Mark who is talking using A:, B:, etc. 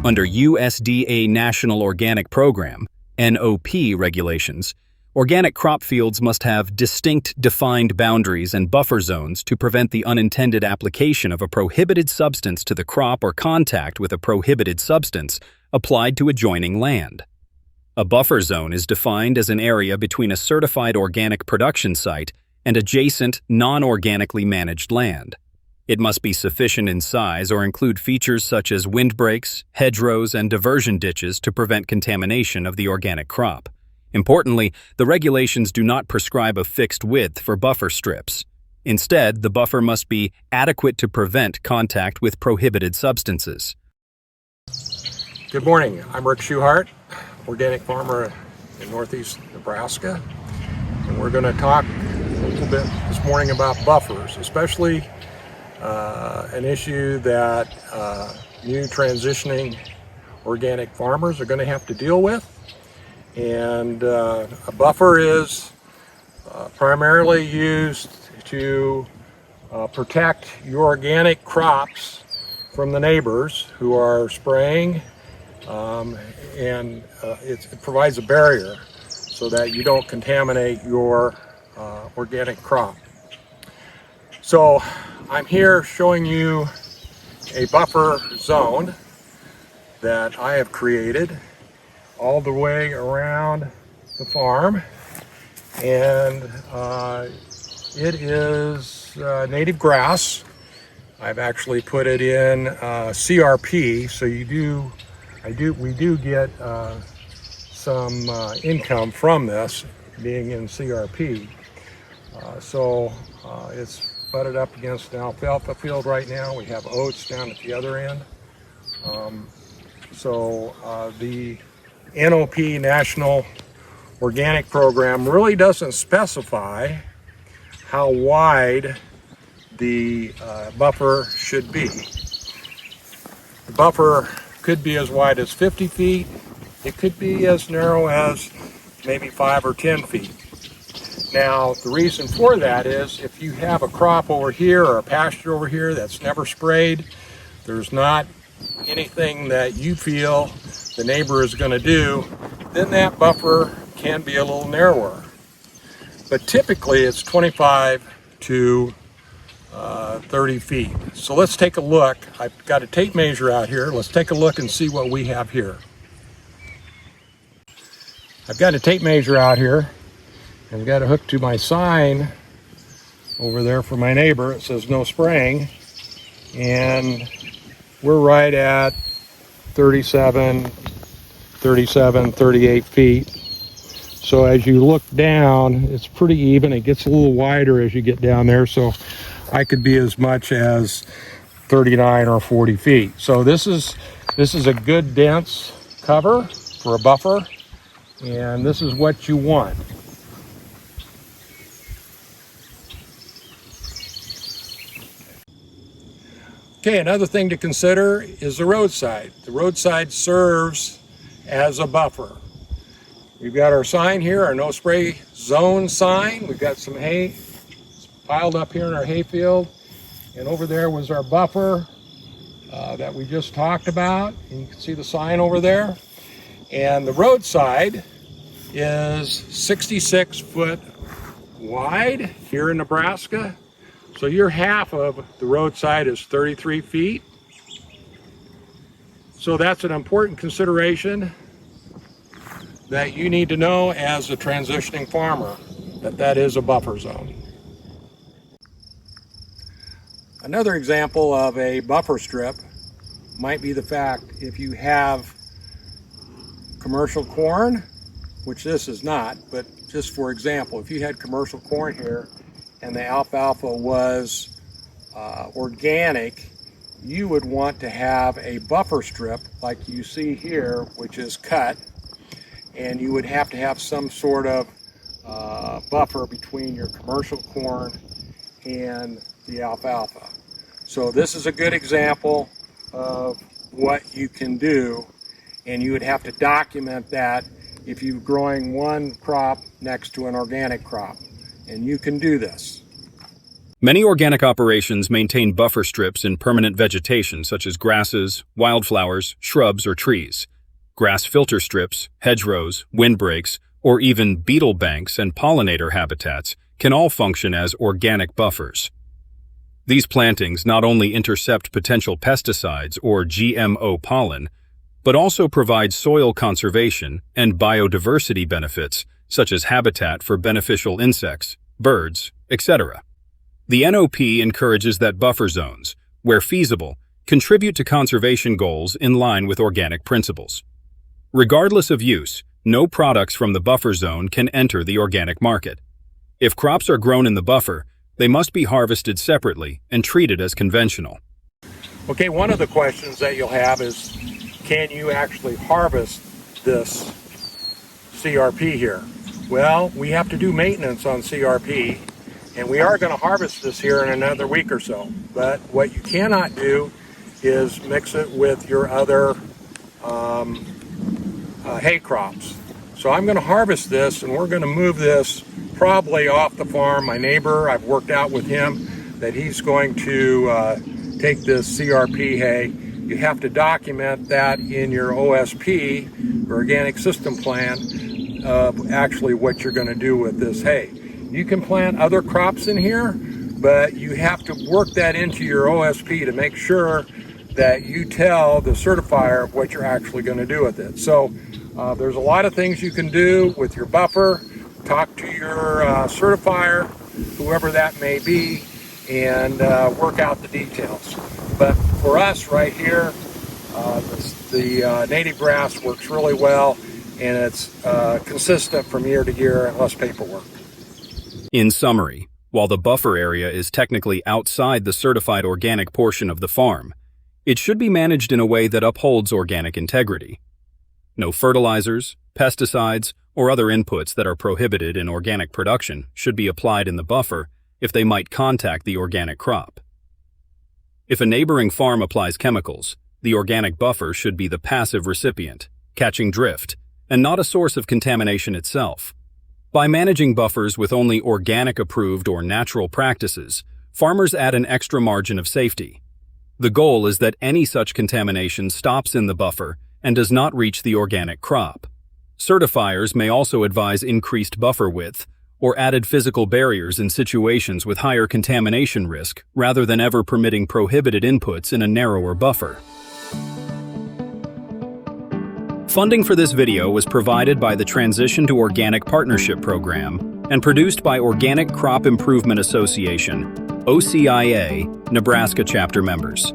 A: Under USDA National Organic Program, NOP regulations, organic crop fields must have distinct defined boundaries and buffer zones to prevent the unintended application of a prohibited substance to the crop or contact with a prohibited substance applied to adjoining land. A buffer zone is defined as an area between a certified organic production site and adjacent, non-organically managed land. It must be sufficient in size or include features such as windbreaks, hedgerows, and diversion ditches to prevent contamination of the organic crop. Importantly, the regulations do not prescribe a fixed width for buffer strips. Instead, the buffer must be adequate to prevent contact with prohibited substances.
B: Good morning, I'm Rick Schuhart, organic farmer in northeast Nebraska, and we're going to talk a little bit this morning about buffers, especially an issue that new transitioning organic farmers are going to have to deal with. And a buffer is primarily used to protect your organic crops from the neighbors who are spraying, and it provides a barrier so that you don't contaminate your organic crop. So I'm here showing you a buffer zone that I have created all the way around the farm, and it is native grass. I've actually put it in CRP, so we do get some income from this being in CRP. It's butted up against an alfalfa field right now. We have oats down at the other end. The NOP National Organic Program really doesn't specify how wide the buffer should be. The buffer could be as wide as 50 feet. It could be as narrow as maybe 5 or 10 feet. Now, the reason for that is if you have a crop over here or a pasture over here that's never sprayed, there's not anything that you feel the neighbor is going to do, then that buffer can be a little narrower. But typically it's 25 to 30 feet. So let's take a look. I've got a tape measure out here. Let's take a look and see what we have here. I've got a tape measure out here. I've got it hooked to my sign over there for my neighbor. It says no spraying, and we're right at 38 feet. So as you look down, it's pretty even. It gets a little wider as you get down there, so I could be as much as 39 or 40 feet. So this is a good dense cover for a buffer, and this is what you want. Okay, another thing to consider is the roadside. The roadside serves as a buffer. We've got our sign here, our no spray zone sign. We've got some hay piled up here in our hay field. And over there was our buffer that we just talked about. And you can see the sign over there. And the roadside is 66 foot wide here in Nebraska. So your half of the roadside is 33 feet. So that's an important consideration that you need to know as a transitioning farmer, that is a buffer zone. Another example of a buffer strip might be the fact if you have commercial corn, which this is not, but just for example, if you had commercial corn here and the alfalfa was organic, you would want to have a buffer strip like you see here, which is cut, and you would have to have some sort of buffer between your commercial corn and the alfalfa. So this is a good example of what you can do, and you would have to document that if you're growing one crop next to an organic crop. And you can do this.
A: Many organic operations maintain buffer strips in permanent vegetation such as grasses, wildflowers, shrubs, or trees. Grass filter strips, hedgerows, windbreaks, or even beetle banks and pollinator habitats can all function as organic buffers. These plantings not only intercept potential pesticides or GMO pollen, but also provide soil conservation and biodiversity benefits such as habitat for beneficial insects, birds, etc. The NOP encourages that buffer zones, where feasible, contribute to conservation goals in line with organic principles. Regardless of use, no products from the buffer zone can enter the organic market. If crops are grown in the buffer, they must be harvested separately and treated as conventional.
B: Okay, one of the questions that you'll have is, can you actually harvest this CRP here? Well, we have to do maintenance on CRP, and we are going to harvest this here in another week or so. But what you cannot do is mix it with your other hay crops. So I'm going to harvest this, and we're going to move this probably off the farm. My neighbor, I've worked out with him that he's going to take this CRP hay. You have to document that in your OSP, Organic System Plan, of actually what you're going to do with this hay. You can plant other crops in here, but you have to work that into your OSP to make sure that you tell the certifier what you're actually going to do with it. So there's a lot of things you can do with your buffer. Talk to your certifier, whoever that may be, and work out the details. But for us right here, the native grass works really well, and it's consistent from year to year and less paperwork.
A: In summary, while the buffer area is technically outside the certified organic portion of the farm, it should be managed in a way that upholds organic integrity. No fertilizers, pesticides, or other inputs that are prohibited in organic production should be applied in the buffer if they might contact the organic crop. If a neighboring farm applies chemicals, the organic buffer should be the passive recipient, catching drift, and not a source of contamination itself. By managing buffers with only organic approved or natural practices, farmers add an extra margin of safety. The goal is that any such contamination stops in the buffer and does not reach the organic crop. Certifiers may also advise increased buffer width or added physical barriers in situations with higher contamination risk rather than ever permitting prohibited inputs in a narrower buffer. Funding for this video was provided by the Transition to Organic Partnership Program and produced by Organic Crop Improvement Association, OCIA, Nebraska chapter members.